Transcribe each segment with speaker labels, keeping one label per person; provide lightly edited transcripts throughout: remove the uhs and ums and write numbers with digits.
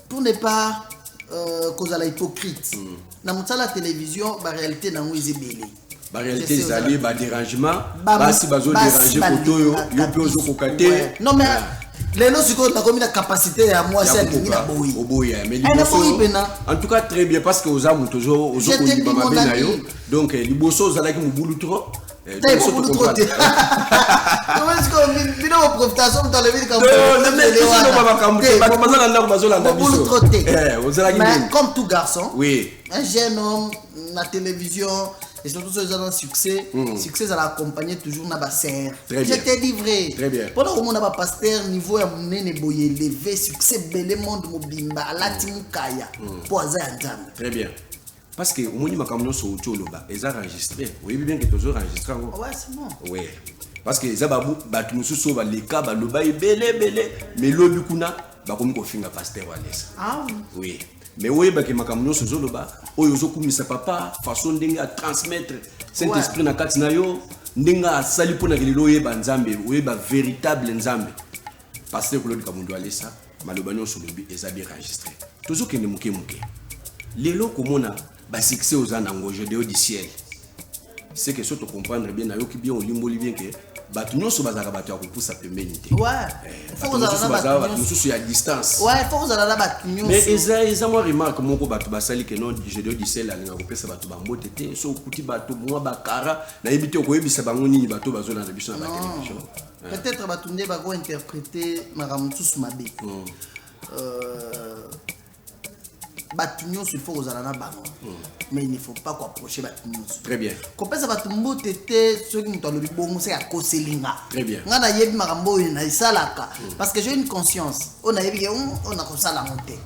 Speaker 1: pour ne pas cause à la hypocrite. Dans la télévision, la réalité n'a pas été
Speaker 2: la réalité, c'est aller au dérangement. Si vous avez dérangé, vous avez
Speaker 1: non, mais les gens qui ont la capacité à moi, c'est
Speaker 2: en tout cas, très bien, parce que vous avez toujours donc, les bossos, vous avez trop.
Speaker 1: T'es beaucoup trop tôt. Comment est-ce qu'on vit dans vos profitations dans le vide comme mais comme tout garçon, un jeune homme, la télévision, et surtout ceux qui ont un succès, succès à l'accompagner toujours n'a pas serre. J'étais livré.
Speaker 2: Très bien.
Speaker 1: Pendant que mon n'a pas pasteur, niveau à mon boye élevé, succès bel monde mobimba, la timukaya, pour azan.
Speaker 2: Très bien. Parce que au moins ma camion sur auto loba, ils ont enregistré. Oui bien que toujours enregistré.
Speaker 1: Ouais, c'est bon.
Speaker 2: Oui. Parce que ça va nous sauver les cas ba loba est belé mais lobi kuna ba comme ko finga pasteur Wallace.
Speaker 1: Ah oui.
Speaker 2: Oui. Mais oui ba que ma camion sur loba, oyo zo kumisa papa façon ndenge à transmettre Saint-Esprit na kati na yo, ndenge a sali pona kelelo ye ba nzambe, oui ba véritable nzambe. Pasteur Claude Kamundo Wallace, maloba nyo sur lobi ils ont bien enregistré. Toujours que ne muke. Les lots comme on a succès aux anangos du ciel. C'est que surtout comprendre bien qui bien au limbo bien que batunyo so bazaka batu ya kupusa pembeni te.
Speaker 1: Ouais.
Speaker 2: Faut que ça batunyo à distance.
Speaker 1: Ouais, faut que ça la batunyo.
Speaker 2: Mais eza moi remarque moko batu basali que non jeu du ciel alinga kopesa batu ba mbote te so kuti batu moi bakara na yebite ko yebisa bango nini batu bazona na biso na télévision.
Speaker 1: Peut-être batunde ba ko interpréter maramutsu mabe. Batunyo il faut aux alana bango. Mais il ne faut pas approcher batunyo.
Speaker 2: Très bien.
Speaker 1: Quand ça batumbo tété ceux qui nous le bon c'est à koselinga.
Speaker 2: Très bien.
Speaker 1: Ngana yebi marambo na isalaka parce que j'ai une conscience. On a yebi on a comme ça la montée.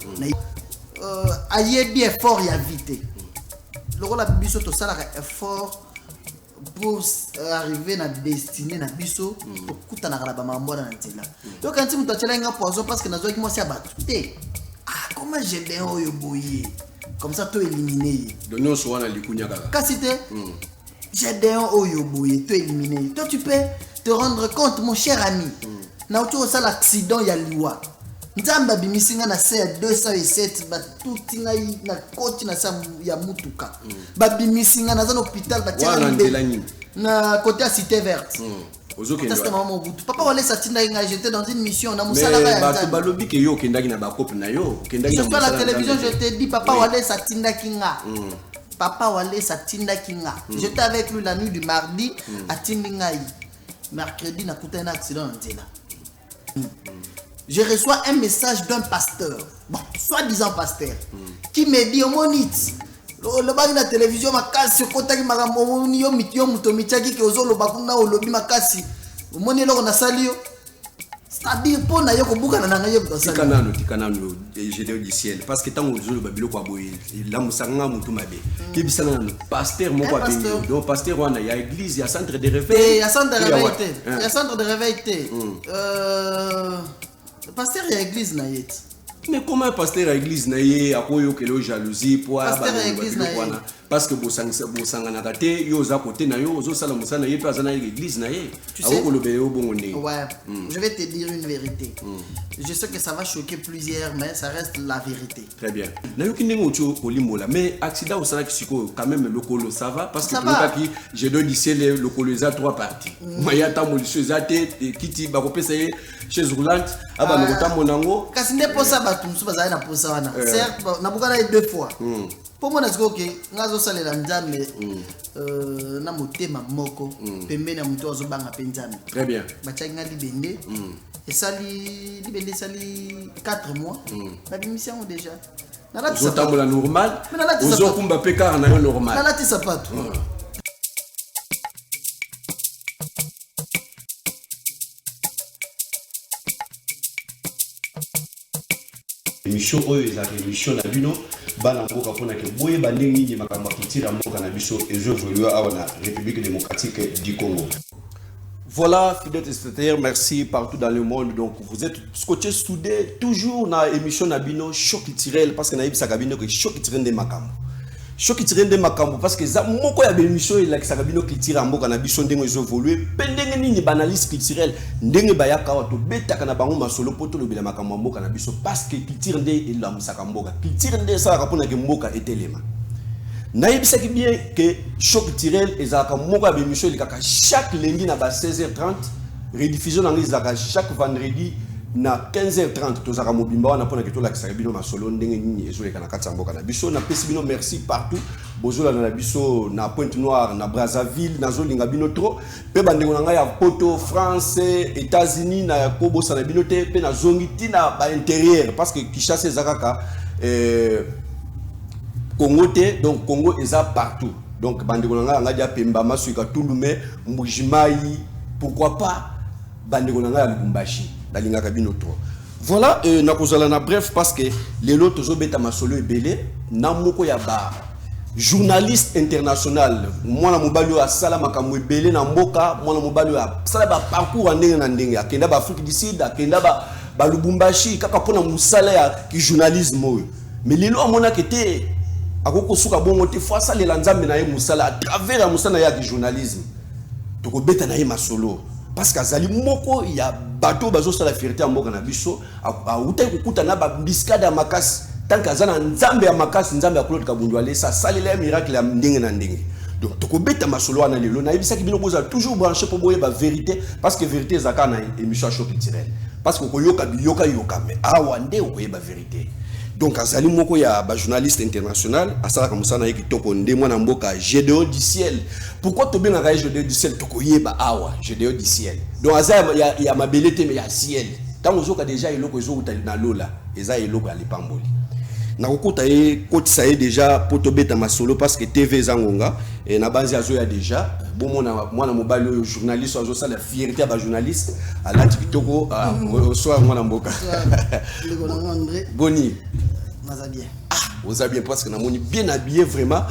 Speaker 1: Ayebi effort ya vite. Le rôle la biso to salaka effort pour arriver na destinée na biso pour kutana kala ba mambo na nzela. Donc quand tu me tchala nga poison parce que nazo ki moi c'est battu. Comment j'ai bien boyé comme ça tu éliminé
Speaker 2: donner soin à likunya kaka
Speaker 1: kasite j'ai bien boyé tu éliminé toi tu peux te rendre compte mon cher ami na tu ça l'accident ya liwa nzamba bimisinga na C 207 ba tutinga na koti na sa ya mutuka ba bimisinga na za hôpital ba tia na côté à Cité Verte. Papa Wale Satinda j'étais dans une mission na musala ya
Speaker 2: balobi ke yo kendaki na bakope na yo kendaki
Speaker 1: na la télévision je te dis Papa Wale Satinda kinga Papa Wale Satinda kinga j'étais avec lui la nuit du mardi à Tindingai mercredi na kuta un accident en Nzela. Je reçois un message d'un pasteur bon soi-disant pasteur qui me dit omonit le bag na télévision makasi kotaki makambo yo mitio mutomichaki ke ozolo bakuna olobi makasi omoni eloko na salio c'est-à-dire pour na yo kobuka na ngaye ko
Speaker 2: salio tikanano gédéo du ciel parce que tant ozolo babilo kwa boye la musanga mutu mabe kibisana no pasteur moko abengi donc pasteur wana ya église ya centre de réveil
Speaker 1: ya centre de réveil ya centre de réveil pasteur ya église na yet.
Speaker 2: Mais comment un pasteur à l'église naie a quoi que le jalousie pour parce que bosanga na kate yo za côté na yo zo sala musana ye pas na l'église naie ako le béo bon né.
Speaker 1: Ouais, je vais te dire une vérité. Je sais que ça va choquer plusieurs mais ça reste la vérité.
Speaker 2: Très bien. Na yo kinde ngocho olimola mais accident au sana kisiko quand même le colo ça va parce que pour qui je dois dire le colo za trois parties. Maya ta molisho za te kiti ba ko pesa chez roulante aba no ta monango
Speaker 1: kasi ne posa ba tumsu ba za na posa wana. Certes na bukana deux fois. Pour moi nazo ke ngazo salela nzambe na motema moko pembe na muto azo banga penzambe.
Speaker 2: Très bien.
Speaker 1: Ba tchinga libende et sali libende sali 4 mois. Ba bimission déjà.
Speaker 2: Na la tsatambola normal. Ozo kumba peka na yo normal.
Speaker 1: Na la tsapato.
Speaker 2: Émission oyo ezaka émission na bino bana mboka pona ke boye bandenge nini makambo kitira mboka na biso ezovolue awa na République démocratique du Congo. Voilà, fidèles téléspectateurs, merci partout dans le monde. Donc vous êtes scotchés soudés toujours na émission na bino choc culturel parce que na ibisa kabino que choc culturel de makambo. choc culturel de makambo parce que za moko ya bémission il a sabino culture mboka na biso ndenge zo évoluer pendenge nini banaliste culturel ndenge bayaka wato betaka na bango masolo poto lobela makambo mboka na biso parce que culture nde ila musaka mboka culture nde ça rapona ke mboka etelema naibisaki bien que choc culturel ezaka moko ya bémission il kaka chaque lundi na ba 16h30 rediffusion na ngizaka chaque vendredi na 15h30 tozaka mobimba wana pona ke tolakisaka bino masolo ndenge nini ezoleka na kati ya mboka na biso na pesi bino merci partout bozola na biso na Pointe Noire na Brazzaville nazolinga bino trop pe bandengo na ngai ya Poto France États-Unis na kobosa na bino te pe na zongi tina ba intérieur parce que Kinshasa ezaka Congo te donc Congo eza partout donc bandengo na ngai ya Pemba Masuika Touloumé Mbujimai pourquoi pas bandengo na ngai ya Lubumbashi dalinga kabino trop voilà na kozala na bref parce que les lots zobeta masolo ebele na moko ya ba journaliste international mwana mobali a sala makambo ebele na mboka mwana mobali a sala ba parcours ndenge na ndenge akenda ba Afrique du Sud akenda ba Lubumbashi kaka pona musala ya ki journalisme oyo mais lelo amona kete akoko suka bongo te fois ça les nzambe na ye musala à travers musala ya ki journalisme toko beta na ye masolo parce que azali moko ya bato bazo sala fierté mboka na biso a uta kukuta na ba biskade ya makasi tant que azana nzambe ya makasi nzambe ya Claude Kabundu ale ça salela miracle ya ndenge na ndenge donc toko beta masolo na lelo na yebisa ki bino boza toujours branché pour boye ba vérité parce que vérité ezaka na émission choc culturel parce que koyoka biyoka yoka mais awa nde okoyeba vérité donc azali moko ya ba journaliste international asala comme ça na yeki toko nde mwana mboka Gédéon du ciel pourquoi to bien na Gédéon du ciel toko yeba awa Gédéon du ciel donc azali ya mabelete mais ya ciel tant ozoka déjà eloko ezokuta na lola eza eloko ya lipamboli na kokuta ye kotisa ye déjà poto beta masolo parce que TV zangonga et na banzi azo ya déjà mwana mobali oyo journaliste azo sala fierté ba journaliste ala tikitoko soir mwana mboka Boni
Speaker 1: bien.
Speaker 2: Vous avez bien parce que nous sommes bien habillés vraiment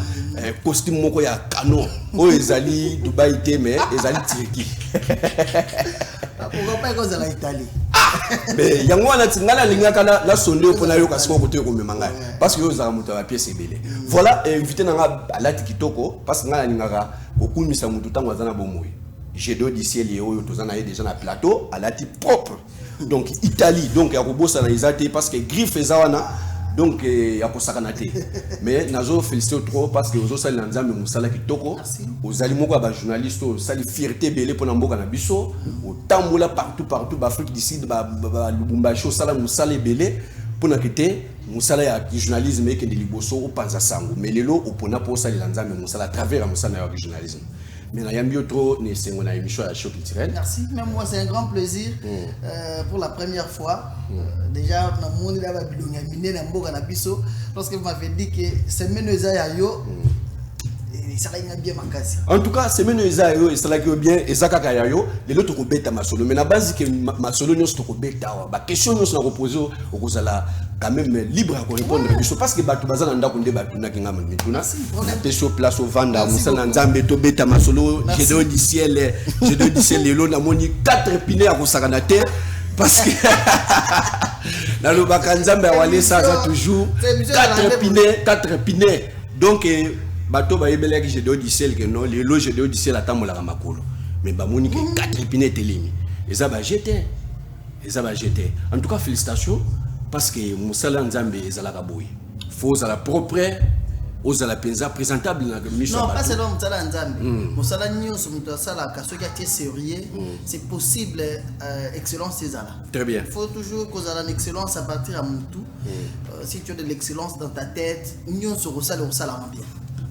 Speaker 2: costume moko ya canon oyo ezali Dubaï te mais ezali Turquie
Speaker 1: pourquoi pas cause la Italie
Speaker 2: mais yango wana tingala lingaka la sonde pona yo kasiko côté ko memanga parce que yo za muto ya pièce ebele voilà invité nanga alati kitoko parce que ngala lingaka okumisa mutu tango azana bomoyi Gédéon du ciel et oyo tozana ye déjà na plateau alati propre donc Italie donc ya kobosa na izate parce que griffe ezawana donc ya kosakana te mais nazo féliciter trop parce que ozo sali nzambe musala kitoko ozali moko ba journaliste sali fierté belé pona mboka na biso otambola partout ba Afrique du Sud ba Lubumbashi sala musala belé pona kete musala ya journalisme et que de liboso o panza sango mais lelo opona po sali nzambe musala à travers musala ya journalisme. Mais il y a mieux trop une émission à choc culturel.
Speaker 1: Merci, même moi c'est un grand plaisir pour la première fois. Déjà, dans le monde lorsque vous m'avez dit que c'est Menezayo, ça va bien makasi.
Speaker 2: En tout cas, c'est Menezayo, ça va bien, et ça va bien, les autres ont bêta ma solo. Mais la base que ma solo, nous sommes bêta. La question nous sommes reposée au Rosala. Quand même libre à répondre parce que batu bazana nda kunde batu na kinga mituna te sur place au vanda musana nzambe to beta masolo Gédéon du ciel lelo na moni 4 pinés à kosakana te parce que na lo bakanzambe awale ça toujours 4 pinés donc bato ba yebela ki Gédéon du ciel que non lelo Gédéon du ciel atamola ka makolo mais ba moni 4 pinés telemi et ça va jeter en tout cas félicitations parce que musala nzambe ezalaka boy faut la propre ozala penza présentable na mission
Speaker 1: non pas seulement musala nzambe musala nyonso muto sala ka soki atie sérieux c'est possible excellence ezala
Speaker 2: très bien
Speaker 1: il faut toujours kozala l'excellence à partir à mutu si tu as de l'excellence dans ta tête nyonso rosala bien.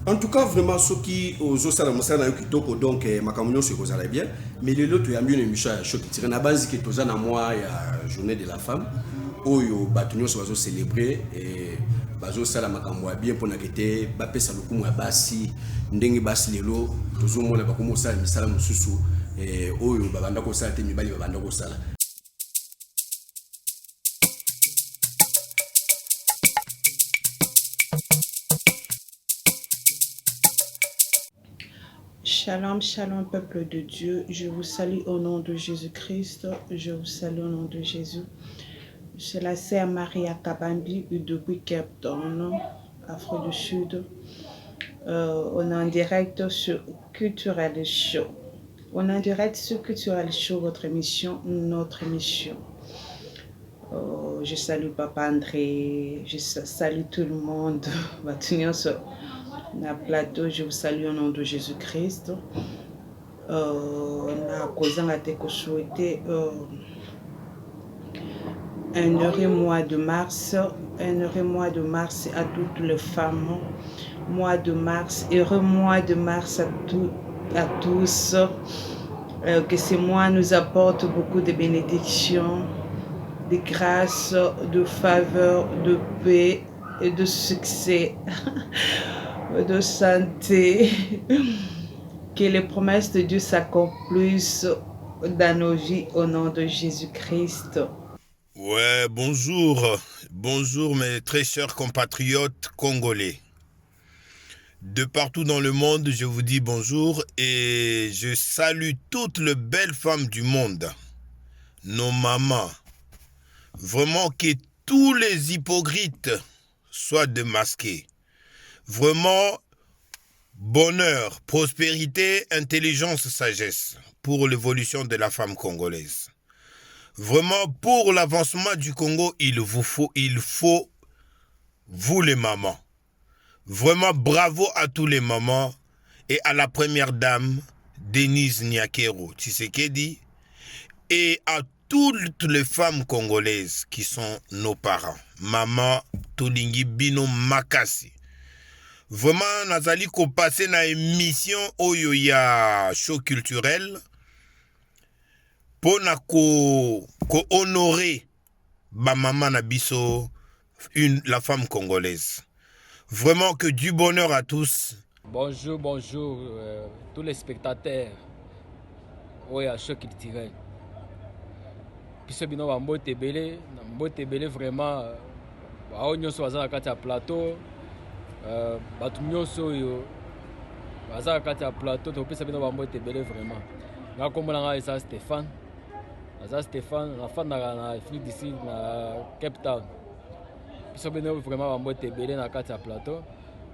Speaker 2: En tout cas, vraiment, ceux qui osent ça, donc, makamouno se cause bien. Mais le lot, il y a mieux une émission à choc. C'est la base qui est aux mois, il y a journée de la femme. Où il y a batunyo se va célébrer et bazo sala makambo bien pour nakete ba pesa lokumu ya basi ndenge basi lelo toujours mona ba komo sala misala mususu oyo babanda ko sala te mibali babanda ko sala.
Speaker 3: Shalom, shalom, peuple de Dieu. Je vous salue au nom de Jésus-Christ. Je vous salue au nom de Jésus. C'est la sœur Maria Kabambi depuis Cape Town, Afrique du Sud. On est en direct sur Culturel Show. On est en direct sur Culturel Show, votre émission, notre émission. Je salue Papa André, je salue tout le monde. Sur le plateau, je vous salue au nom de Jésus-Christ. On a causé souhaiter un heureux mois de mars, à toutes les femmes. Mois de mars, heureux mois de mars à tous. Que ce mois nous apporte beaucoup de bénédictions, de grâce, de faveur, de paix et de succès, de santé. Que les promesses de Dieu s'accomplissent dans nos vies au nom de Jésus-Christ.
Speaker 4: Ouais, bonjour mes très chers compatriotes congolais. De partout dans le monde, je vous dis bonjour et je salue toutes les belles femmes du monde, nos mamans. Vraiment que tous les hypocrites soient démasqués. Vraiment, bonheur, prospérité, intelligence, sagesse pour l'évolution de la femme congolaise. Vraiment, pour l'avancement du Congo, il faut vous les mamans. Vraiment, bravo à tous les mamans et à la première dame, Denise Nyakero Tshisekedi, et à toutes les femmes congolaises qui sont nos parents. Maman Tolingi Bino Makasi. Vraiment, nazali ko passer na émission oyo ya show culturel pour na ko honorer ba maman na biso, la femme congolaise. Vraiment que du bonheur à tous.
Speaker 5: Bonjour, tous les spectateurs. Oui, à choc culturel. Puis bino ba mbote belé vraiment ba nyonso baza na kati ya plateau. Batu nyonso yo baza na kati ya plateau to pesa bino ba mbote belé vraiment. Nga komona nga esa Stéphane. Aza Stéphane na fanda na Afrique du Sud na Cape Town. Puis bino vraiment ba mbote belé na kati ya plateau.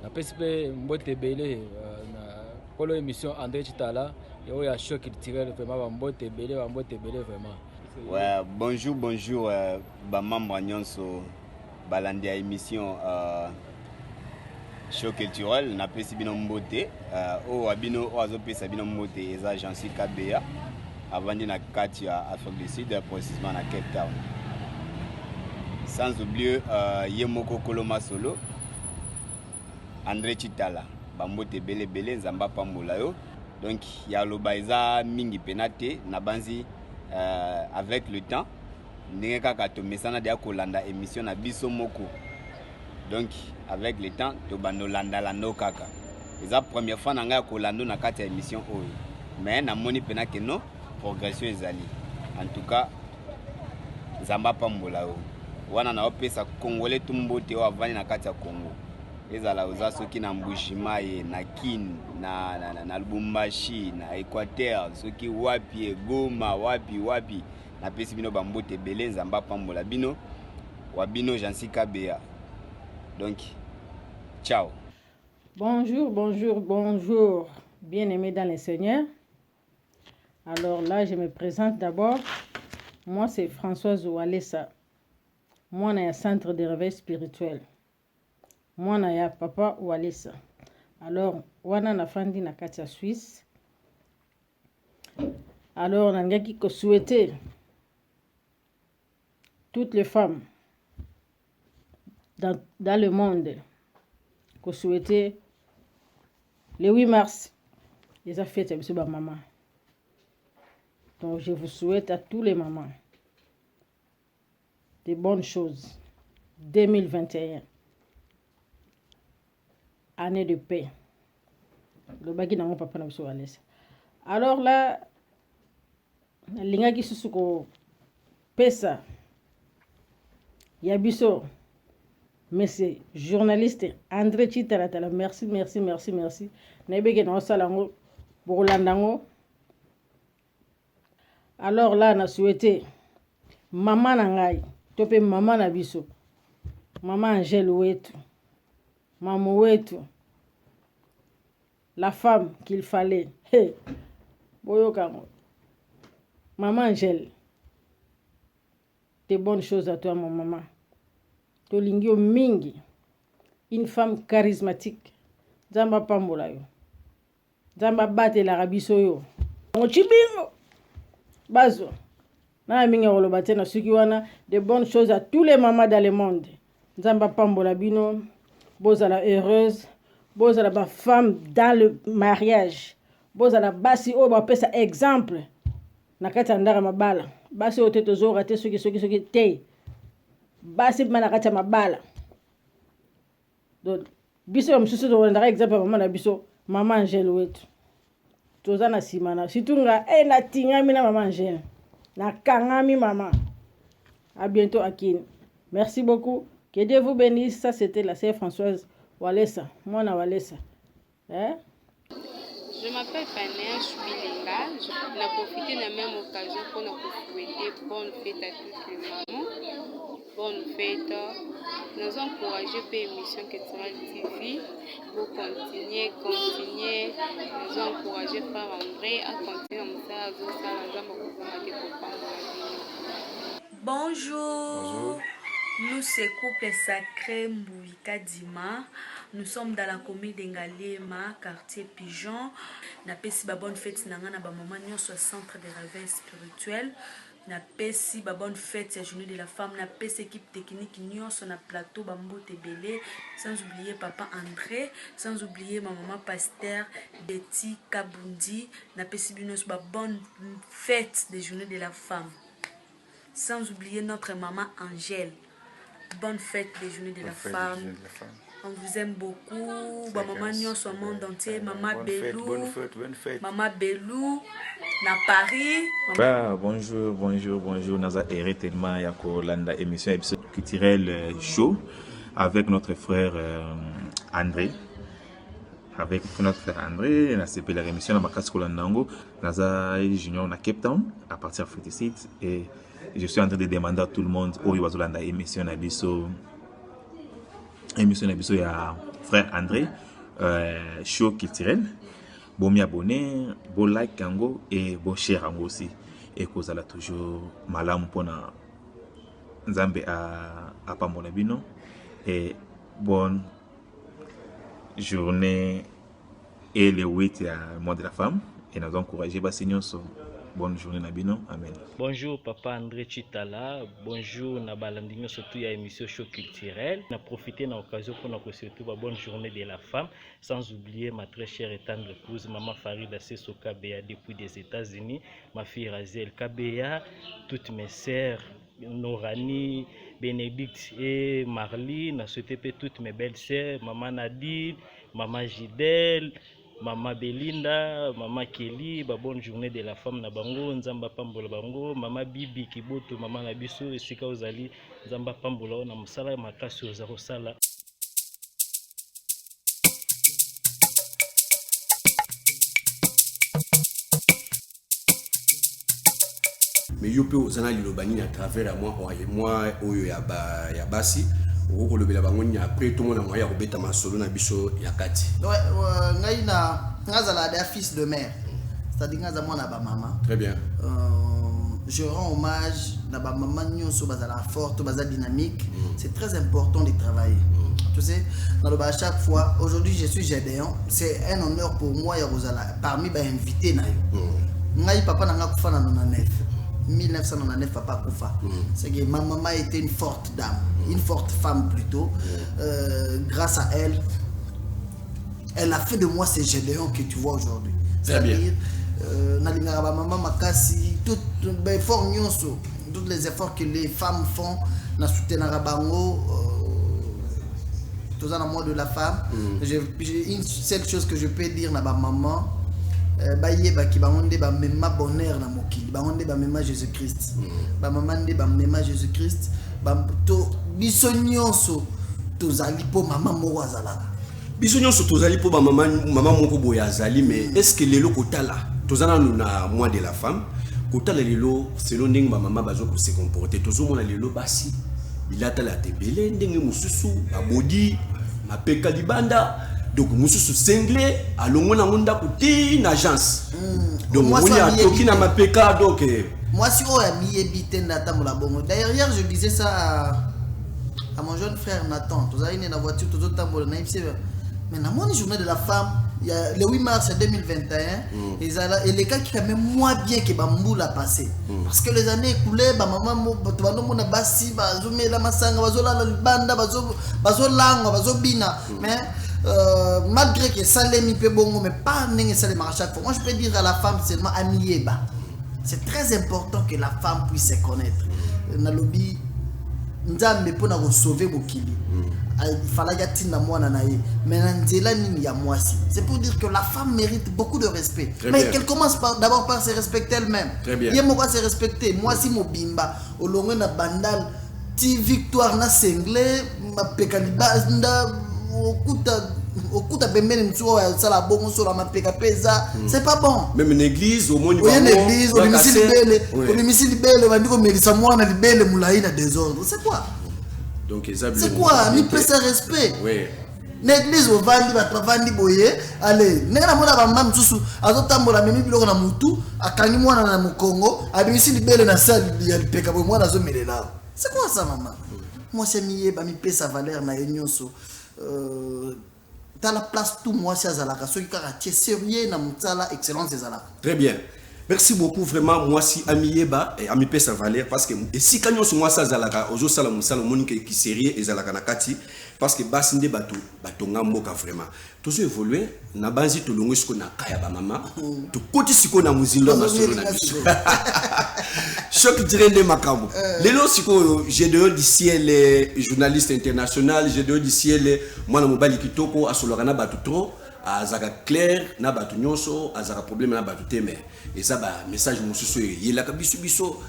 Speaker 5: Na pesipe mbote belé na kolo émission André Chitala yo ya choc culturel vraiment ba mbote belé vraiment.
Speaker 6: Ouais, bonjour ba membre nyonso balandi ya émission show culturel na pesi bino mbote o abino o azopesa bino mbote eza Jansi Kabea avandi na kati ya Afrique du Sud précisément na Cape Town. Sans oublier Yemoko Koloma Solo, André Chitala, bambote belé nzamba pambola yo. Donc ya loba eza mingi penate na banzi avec le temps ndenge kaka to mesana dia kolanda émission na biso moko. Donc avec le temps to bando landa lando kaka. Eza première fois na nga kolando na kati ya émission oyo. Mais na moni penake no progression ezali. En tout cas nzamba pambola yo. Wana na opesa Congolais tumbote wa vani na kati ya Congo. Ezala uza soki na Mbujimayi na Kin na Lubumbashi na Equateur soki wapi Goma wapi na pesi bino bambote belé nzamba pambola bino wa bino Jansi Kabea. Donc ciao.
Speaker 7: Bonjour, bien-aimés dans le Seigneur. Alors là, je me présente d'abord. Moi, c'est Françoise Oualessa. Moi, on a un centre de réveil spirituel. Moi, on a un papa Oualessa. Alors, on a un fandi na Katia Suisse. Alors, on a un gars qui souhaitait toutes les femmes dans le monde qui souhaitait le 8 mars, les a fêtes avec ma maman. Donc, je vous souhaite à tous les mamans des bonnes choses. 2021, année de paix. Le bagui n'a pas pris à l'aise. Alors là, l'inga qui se souko pesa, yabiso, monsieur journaliste André Chitala, merci. Nebeke na osalango, bolandango. Alors là, on a souhaité maman nangai, tope maman na biso. Maman Angèle wetu. Maman wetu. la femme qu'il fallait. Hey, Boyokango. Maman Angèle, des bonnes choses à toi, mon maman. Tolingio Mingi, une femme charismatique. Zamba Pambola yo. Zamba Bate la Rabiso yo. Mochibingo. Bazo. Na mingi rolobate na suki wana, de bonnes choses à tous les mamans dans le monde. Zamba Pambola bino, bozala heureuse, bozala ba femme dans le mariage. Bozala basi o ba pesa exemple. Nakata ndara mabala. Basi o teto zo rate suki te. Basi manakata mabala. Donc biso ya msusu to ndara exemple mama na biso, mama Angèle wetu. Toza na simana. Situnga na tingami na mama Angèle. Na kangami maman. À bientôt Akine. Merci beaucoup. Que Dieu vous bénisse. Ça c'était la sœur Françoise Walesa. Moi na Walesa. Hein?
Speaker 8: Je m'appelle Panea Choubilinga. Je vais profiter de la même occasion pour nous souhaiter bonne fête à toutes les mamans. Bonne fête. Nous encourager pour l'émission Culturelle TV. Pour continuer. Nous encourager par André à continuer à
Speaker 9: Bonjour. Nous c'est couple sacré Mbouika Dima. Nous sommes dans la commune d'Engalema, quartier Pigeon. Na pesi ba bonne fête nanga na ba maman nyonso centre de réveil spirituel. Na pesi ba bonne fête journée de la femme. Na pesi équipe technique nyonso na plateau Bambo Tebele. Sans oublier papa André, sans oublier ma maman Pasteur Betty Kabundi. Na pesi binos ba bonne fête des journées de la femme. Sans oublier notre maman Angèle. Bonne fête des journées de la femme. On vous aime beaucoup. Maman Nyon sur le monde entier. Maman Belou. Bonne fête. Maman Belou. Na Paris.
Speaker 10: Bonjour. Naza Ere tellement yako landa émission épisode culturel show avec notre frère André. Avec notre frère André, on a CP la émission na Makasi Kolandango. Naza Junior na Cape Town à partir de Fruticide et je suis en train de demander à tout le monde où il va la émission Nabiso ya frère André show culturel. Bon m'abonner, bon like kango et bon share kango aussi et cause la toujours malamu pona Nzambe à pambola bino et bonne journée et le 8 mois de la femme et nous encourager basignon so bonne journée Nabino, amen.
Speaker 11: Bonjour papa André Chitala, bonjour Nabalandino surtout à émission show culturel. On a profité de l'occasion pour nous souhaiter une bonne journée de la femme, sans oublier ma très chère et tendre épouse, maman Farida Sesso Kabea depuis des États-Unis, ma fille Raziel Kabea, toutes mes sœurs, Norani, Bénédicte et Marly, on a souhaité toutes mes belles sœurs, maman Nadine, maman Gidel, Maman Belinda, Maman Kelly, bonne journée de la femme na bango, Nzamba Pambola bango, Maman Bibi Kiboto, Maman Nabiso, Esika Ozali, Nzamba Pambola na musala makasi ozaro sala.
Speaker 2: Mais yo pe ozana lilobani à travers moi oyo ya basi. Oko lobela bangonya après tout le monde a robeta masolo na biso yakati.
Speaker 1: Ouais, ngazala des fils de mère. C'est-à-dire ngazala na ba maman.
Speaker 2: Très bien.
Speaker 1: Je rends hommage na ba maman nyonso bazala forte, bazala dynamique. C'est très important de travailler. Tu sais, dans le bas chaque fois, aujourd'hui je suis Gédéon, c'est un honneur pour moi ya rozala parmi ba invités na yo. Ngai papa nanga kufa na 99. 1999 papa Koufa. C'est que ma maman était une forte dame, une forte femme plutôt. Grâce à elle, elle a fait de moi ce Gédéon que tu vois aujourd'hui. C'est-à-dire, Nalingara maman Makasi, tous les efforts que les femmes font, na soutenir bango, tout ça dans le monde de la femme. Une seule chose que je peux dire na ba maman. Bayeba ki bangonde ba mema bonheur na mokili bangonde ba mema Jésus Christ ba mamande ba mema Jésus Christ ba to biso nyonso tozali po mama moko azalaka
Speaker 2: biso nyonso tozali po ba mama moko boya azali mais est-ce que lelo kotala tozana na mois de la femme kotala lelo selon ndenge ba mama bazo ko se comporter tozomona lelo basi bilata la tebele ndenge mususu abodi mapeka libanda donc mususu singlé alongo na ngunda kuti une agence donc moi a toki na mapeka donc
Speaker 1: moi si on a mis bitenda tamola bongo d'ailleurs hier je disais ça à mon jeune frère Nathan tous allez dans la voiture tous autres tamola na mais na mon journée de la femme il y a le 8 mars 2021 et les cas qui même moins bien que Bambou l'a passé parce que les années écoulées ba maman to bano mona basi bazo mela masanga bazo la banda bazo lango bazo bina mais malgré que ça les mi peu bongo mais pas n'engé ça les marche chaque fois moi je peux dire à la femme seulement amieba c'est très important que la femme puisse se connaître na lobby nzambe pona ko sauver mokili il fallait y na mwana na ye mais nzela nini ya mwasi c'est pour dire que la femme mérite beaucoup de respect mais qu'elle commence d'abord par se respecter elle-même ye moko se respecter mwasi mobimba olongwe na bandal ti victoire na single mapeka libanda okuta bembele mtsuo ya sala bongo sur la mapeka pesa c'est pas bon
Speaker 2: même une église au monde
Speaker 1: une église au domicile libele bandiko melisa mwana libele mulayi na désordre c'est quoi
Speaker 2: donc
Speaker 1: c'est quoi ni pesa respect
Speaker 2: oui
Speaker 1: l'église au vandi batavandi boye allez nena mona ba mam susu azotambola memi biloko na mutu akangi mwana na mukongo abimisi libele na sali ya lipeka boye mwana azomelela c'est quoi ça maman moi c'est miye ba mi pesa valeur na yenyonso dans la place tout moi c'est azalaka soki kaka tie sérieux na mutala excellence ezalaka
Speaker 2: très bien. Merci beaucoup vraiment moi si Amieba et Ami Pesa Valère parce que et si kanyo so moi ça zalaka ozo sala musala monique qui sérieux ezalaka na kati parce que basinde bato batonga mboka vraiment tous évoluer na banzi to longo siko na kaya ba mama to koti siko na muzindo na solo na biso choc dirende makambo lelo siko j'ai de du ciel journaliste international j'ai de du ciel mwana mobali kitoko asolaka na bato trop azaka clair na bato nyonso azaka problème na bato teme et ça ba message mususu yelaka biso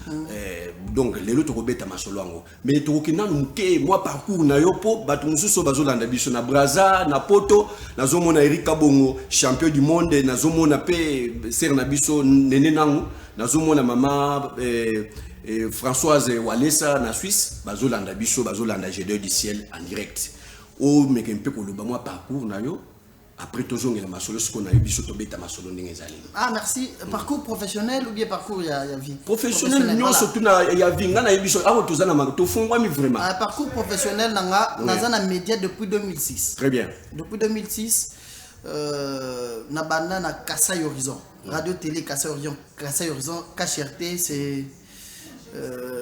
Speaker 2: donc lelo to kobeta masolo yango mais to kokina muke moi parcours na yopo bato mususu bazolanda biso na Braza na Poto nazomona Erika Bongo champion du monde nazomona pe ser na biso nene nangu nazomona mama Françoise Walesa na Suisse bazolanda biso bazolanda G2 du ciel en direct o mekempe ko loba moi parcours na yo. Après toujours il y a ma solo ce qu'on a eu biso tobeta ma solo ndengezali.
Speaker 1: Ah merci parcours professionnel ou bien parcours il y a vie
Speaker 2: professionnel non surtout na ya vie ngana yebiso awo tozana ma to fongwa mi vraiment
Speaker 1: parcours professionnel nanga nazana média depuis 2006
Speaker 2: très bien
Speaker 1: depuis 2006 na banda na Kasai Horizon radio télé Kasai Horizon KHRT c'est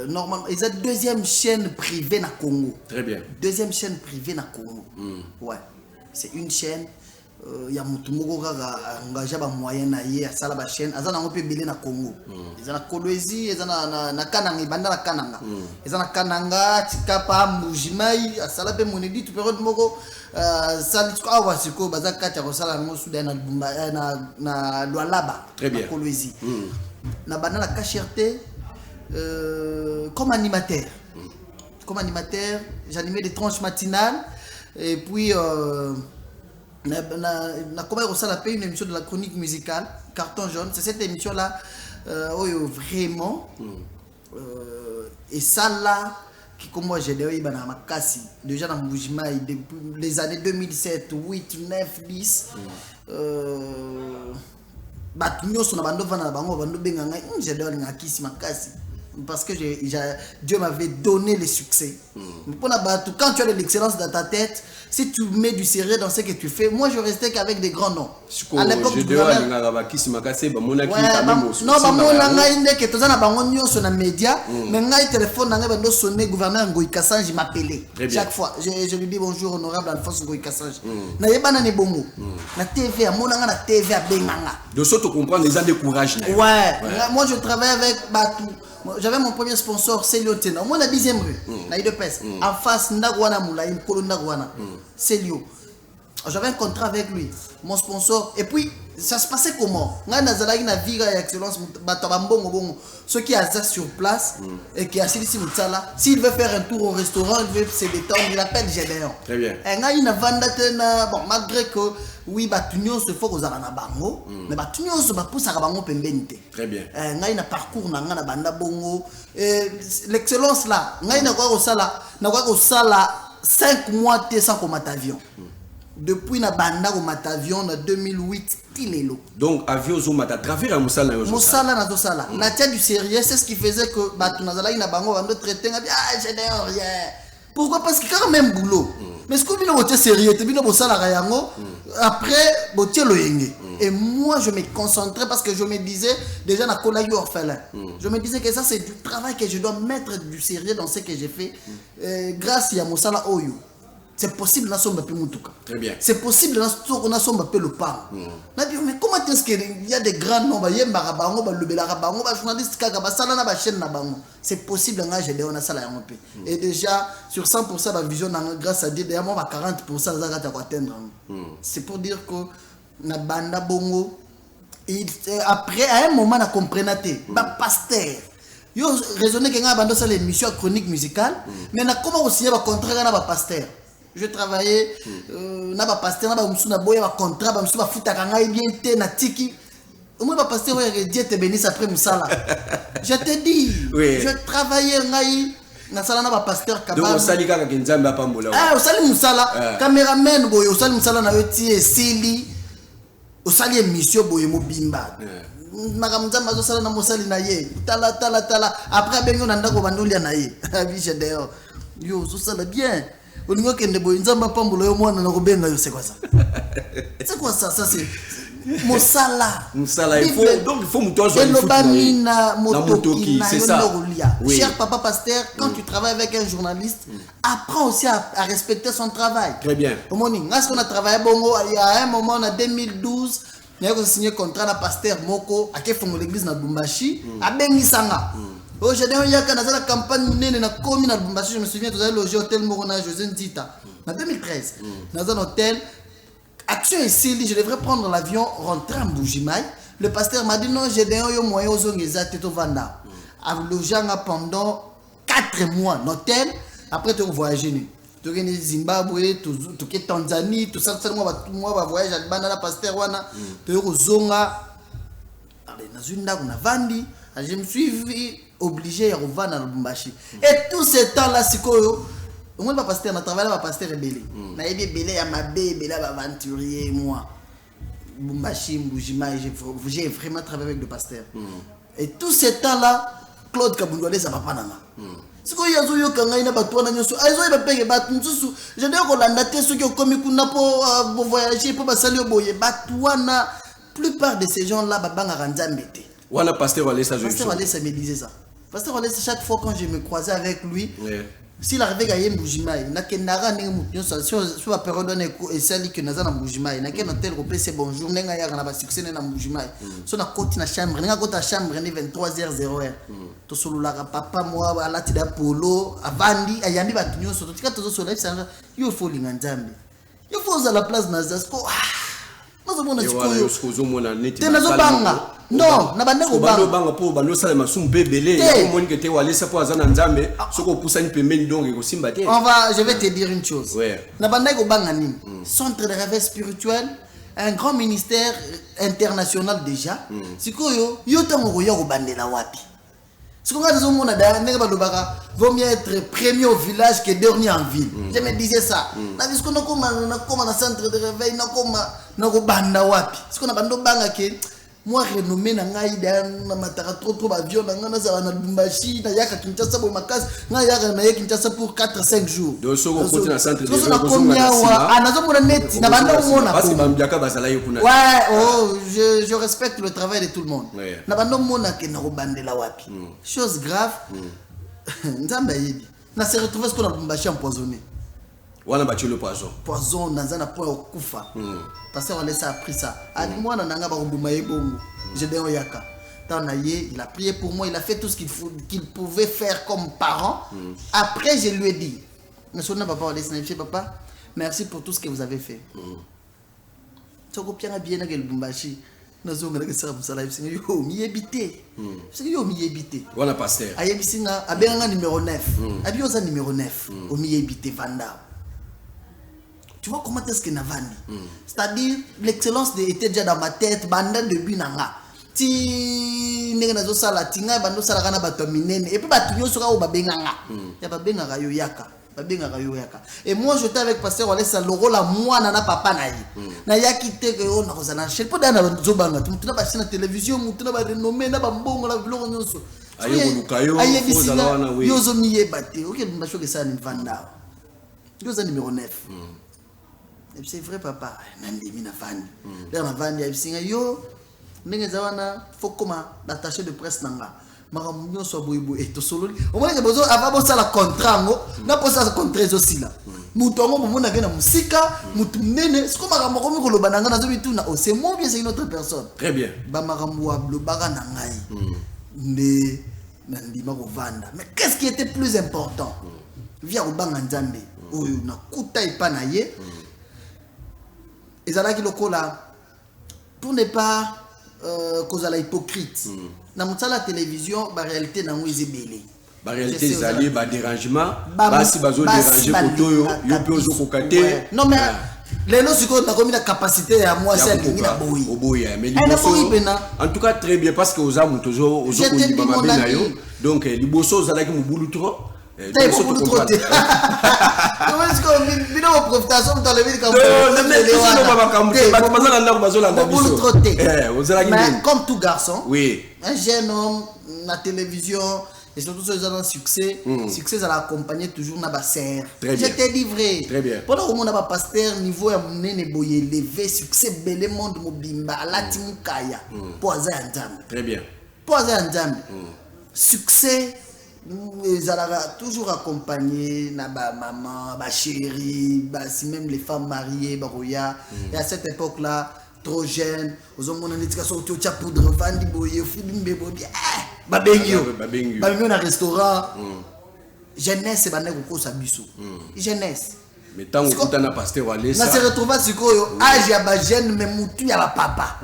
Speaker 1: normalement ils ont deuxième chaîne privée na Congo
Speaker 2: très bien
Speaker 1: deuxième chaîne privée na Congo ouais c'est une chaîne il y a mutu moko kaka engagé ba moyen na ye asala ba chaîne azana ngope belé na Congo ezana Kolwezi ezana na Kananga banda na Kananga ezana Kananga Tikapa Mbujimai asala pe monedi tu période moko salitiko awa siko bazaka kati ko sala ngo Soudan na Lumba na Lualaba
Speaker 2: très bien
Speaker 1: Kolwezi na banda na KHRT comme animateur j'animais des tranches matinales et puis comment on s'appelle une émission de la chronique musicale Carton jaune c'est cette émission là vraiment et ça là qui comme moi j'ai déjà na makasi déjà dans Mbujimai depuis les années 2007 8 9 10 batu nyoso na bando vana bango bando benganga j'ai déjà ngakisi makasi parce que Dieu m'avait donné le succès. Quand tu as de l'excellence dans ta tête, si tu mets du sérieux dans ce que tu fais, moi je restais qu'avec des grands noms. À l'époque du gouvernement. Gouverneur Ngoï Kassange m'appelait chaque fois. Je lui dis bonjour honorable Alphonse Ngoï Kassange. Na yebana ne bongo. Na TV, monanga na TV à Benganga.
Speaker 2: De ça tu comprends les gens de courage.
Speaker 1: Ouais. Moi je travaille avec Batou. J'avais mon premier sponsor, Célio Tena. Moi, la 10e rue, la IDPS. En face, Ndagwana Moulaïm, Kolo Ndagwana. Célio. J'avais un contrat avec lui, mon sponsor. Et puis, ça se passait comment? Ceux qui assis sur place et qui assis ici, s'il veut faire un tour au restaurant, il veut se détendre, il appelle Gédéon.
Speaker 2: Très bien.
Speaker 1: Bon, malgré que, oui, Batunio se faut aux Aranabango, mais Batunio se pousse à Rabango Pembente.
Speaker 2: Très bien.
Speaker 1: Il y a un parcours dans la banda bongo. L'excellence là, il y a 5 mois sans combattre avion. depuis na banda au matavion en 2008 tilelo.
Speaker 2: Donc avion zo mata travers musala yo.
Speaker 1: Musala na tosala. Na tia du sérieux, c'est ce qui faisait que batu nazala ina bango bando traiter je n'ai rien. Pourquoi? Parce que quand même boulot. Mais ce que bino boté sérieux, te bino bosala rayango après boté lo yenge. Et moi je me concentrais parce que je me disais déjà na kola yo orphelin. Je me disais que ça c'est du travail que je dois mettre du sérieux dans ce que j'ai fait grâce à musala oyo. C'est possible na somba pe mutuka.
Speaker 2: Très bien.
Speaker 1: C'est possible na somba pe le pas. Na dit mais comment est-ce qu'il y a des grands noms ba yemba bango ba lobela bango ba journaliste kaka ba sala na ba chaîne na bango. C'est possible nga j'ai on a sala yango pe. Et déjà sur 100% ba vision na grâce à Dieu derrière moi 40% za ka atteindre. C'est pour dire que na banda bongo et après à un moment na comprenate ba pasteur yo raisonner que nga bando ça l'émission chronique musicale mais na comment aussi ba contrat na ba pasteur. Je travaillais na ba pasteur na ba musu na boya ba contrat ba musu ba futa kanga bien te na tiki au moins ba pasteur ouais Dieu te bénisse après musala. Je te dis oui. Je travaillais ngai na sala na ba pasteur kababa.
Speaker 2: Donc osali kaka nzambe apambola.
Speaker 1: Ah osali musala cameraman boyo osali musala na yo ti esili osali émission boye mobimba. Makamzamba zo sala na mosali na ye tala après bengo na ndako bandolia na ye. Viche d'ailleurs. Yo zo sala bien. On dit que nebo nzamba pambolo yo mwana na kobenga yo c'est quoi ça? C'est quoi ça? Ça c'est Mosala.
Speaker 2: Mosala il faut donc il faut mutozo
Speaker 1: il faut na motoki
Speaker 2: c'est ça.
Speaker 1: Oui. Cher papa pasteur, quand tu travailles avec un journaliste, apprends aussi à respecter son travail.
Speaker 2: Très bien.
Speaker 1: Au morning, est-ce qu'on a travaillé bongo il y a un moment en 2012, il y a signé contrat na pasteur Moko à Kefongo l'église na Bumbashi, à Bengisanga. Oh, j'ai dit, il y a la campagne na commune na Bumbashi, je me souviens, tu as logé hôtel Morona José Ndita. En 2013, dans un hôtel, action ici, je devrais prendre l'avion, rentrer en Bougimaï. Le pasteur m'a dit non, j'ai des moyens aux Ongeza Teto Vanda. À loger pendant 4 mois en hôtel, après tu voyager. Tu es Zimbabwe, tu es Tanzanie, tout ça, moi, voyage à Banda, pasteur Wana, tu es au Zonga. Dans une dame, on a vendu. Je me suis obligé à revenir dans le Bumbashi. Et tout ce temps-là, c'est quoi? Moi, je pasteur, je travaille avec pasteur rebelle. Je suis belé à ma bébé, aventurier, moi. Bumbashi, Mbujima, j'ai vraiment travaillé avec le pasteur. Et tout ce temps-là, Claude Kabundwale, ça va pas nama. C'est quoi, il y a des gens qui ont battu dans le sol. Ils ont payé battu. Je dis qu'on a daté ceux qui ont commis pour voyager, pour saluer au boye. Batouana, plupart de ces gens-là, babanga ranzambete.
Speaker 2: Wana pasteur Walesa,
Speaker 1: pasteur Walesa me disait ça. Pasteur Walesa, chaque fois quand je me croisais avec lui, s'il arrivait à Mboujimaï, n'a qu'un nara n'est sur la période où il s'est dit que Nazana Mboujimaï, n'a qu'un hôtel repris c'est bonjour, n'a qu'un succès dans Mboujimaï. Sur la côte na chambre, n'a qu'à chambre, n'est 23h01. To solo la papa moi à la tida polo, à Vandi, à Yambi Batunyo, sur tout cas tout sur live, il faut l'inganzambi. Il faut à la place Nazasko. Non, na bande ko
Speaker 2: banga po bano sala masum bebele ya moni que te walesa po azana nzambe soko pusani pembeni donc ko simba te.
Speaker 1: Je vais te dire une chose. Na bande ko banga nini? Centre de réveil spirituel, un grand ministère international déjà. Sikoyo yo tango yo ko bandela wapi? Siko nga zo mona da ndenge ba lobaka vaut mieux être premier au village que dernier en ville. Je me disais ça. Na bisko na koma na centre de réveil na koma na ko banda wapi? Siko na bando banga ke moi renommé na ngai na matara trop avion na ngana za na Lubumbashi na yaka Kinshasa bo makas na yaka na yaka Kinshasa pour 4-5 jours.
Speaker 2: Donc soko côté na centre de
Speaker 1: réveil ko zonga na nazo mona net na banda mona
Speaker 2: parce que bambiaka bazala yo kuna.
Speaker 1: Ouais, oh, je respecte le travail de tout le monde. Na banda mona ke na ko bandela wapi. Chose grave. Nzamba yidi. Na se retrouver ce qu'on a Lubumbashi empoisonné.
Speaker 2: Wana battu le poison.
Speaker 1: Poison nazana point au kufa. Pasteur Walesa a pris ça. A dit moi nanga ba rumbumaye bongo. Je dis oyaka. Tanaye, il a prié pour moi, il a fait tout ce qu'il pouvait faire comme parent. Après je lui ai dit, monsieur papa Walesa, papa, merci pour tout ce que vous avez fait. Soko pianga bien na Lubumbashi. Nazonga na kesa musala bisinga yo mi ebité. C'est yo mi ebité.
Speaker 2: Wana pasteur.
Speaker 1: Ayebisinga abenga numéro 9. Abioza numéro 9 au mi ebité Vanda. Tu vois comment est-ce que Navandi? C'est-à-dire, l'excellence était déjà dans ma tête, banda de binanga. Ti nega nazo sala tinga bando sala kana bato minene et puis bato nyo soka o babenganga. Ya babenganga yo yaka. Et moi j'étais avec pasteur Walesa Loro la moi nana papa na yi na yaki te que on a kozana chez pas dans la zobanga tu na ba na télévision tu na ba renommé na ba mbongo la biloko nyonso
Speaker 2: ayo lukayo
Speaker 1: ozala wana we yozo miye bate OK mba choke ça ni vanda yozo numéro 9 et c'est vrai papa nandimi na vandi là na vandi ya bisinga yo ndenge za wana faut comment l'attaché de presse nanga makambo nyonso boyebo et tosololi omona bozo avant ça la contrat ngo na posa contrat aussi là mutu ngo mona ke na musika mutu nene siko makambo ko mikolo bananga na zo bituna oh c'est moi bien c'est une autre personne
Speaker 2: très bien
Speaker 1: ba makambo wa blobaka na ngai nde na ndima ko vanda mais qu'est-ce qui était plus important via obanga nzambe oyo na kuta ipa na ye ezalaki lokola pour ne pas cause à la hypocrite na mutala télévision ba réalité na ngwezi belé
Speaker 2: ba réalité zali ba dérangement basi bazo déranger kotoyo yo pe ozo kokate
Speaker 1: non mais lelo siko na komi na capacité ya moi c'est ngi na boyi
Speaker 2: oboya mais en tout cas très bien parce que oza mutozo ozo ko liba mabe na yo donc liboso zalaki mubulu trop
Speaker 1: t'es beaucoup trop tôt comment est-ce que bino profitation dans le ville comme mais comme tout garçon
Speaker 2: oui
Speaker 1: un jeune homme la télévision et surtout ceux qui ont succès succès ça l'accompagner toujours na basser j'étais livré
Speaker 2: très bien
Speaker 1: pendant que mon aba pasteur niveau ya munene boye levé succès belé monde mobimba alati mukaya poza ya nzambe
Speaker 2: très bien
Speaker 1: poza ya nzambe succès ils allaient toujours accompagner na ba maman, ba chérie, ba si même les femmes mariées, ba roya. Et à cette époque-là, trop jeune, aux hommes on a dit que ça au poudre, vandi boye, film bebo, ba bengyo, ba bengyo na restaurant. Jeunesse ba nego ko sabiso. Jeunesse.
Speaker 2: Mais tant que na pasteur Walesa.
Speaker 1: Na se retrouver sikoyo âge ya ba jeune mais mutu ya ba papa.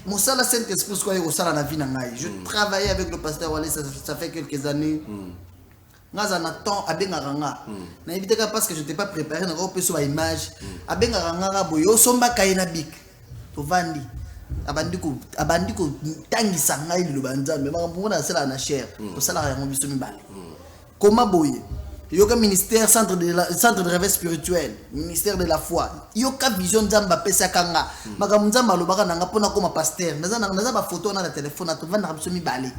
Speaker 1: Moussala Saint-Esprit quoi au sala na vie na ngai. Je travaillais avec le pasteur Walesa ça fait quelques années. Ngaza na temps abengaka nga. Na éviter parce que je n'étais pas préparé na ko peso ba image. Abengaka nga boyo somba kaina bik. To vandi. Abandi ko tangisa ngai lo banzambe makambo na sala na cher. To sala ya ngobiso mibale. Comment boye? Yoka ministère centre de réveil spirituel, ministère de la foi. Yoka vision zamba pesa kanga. Makambo nzamba lobaka nanga pona koma pasteur. Naza ba photo na téléphone na to vanda biso mibale.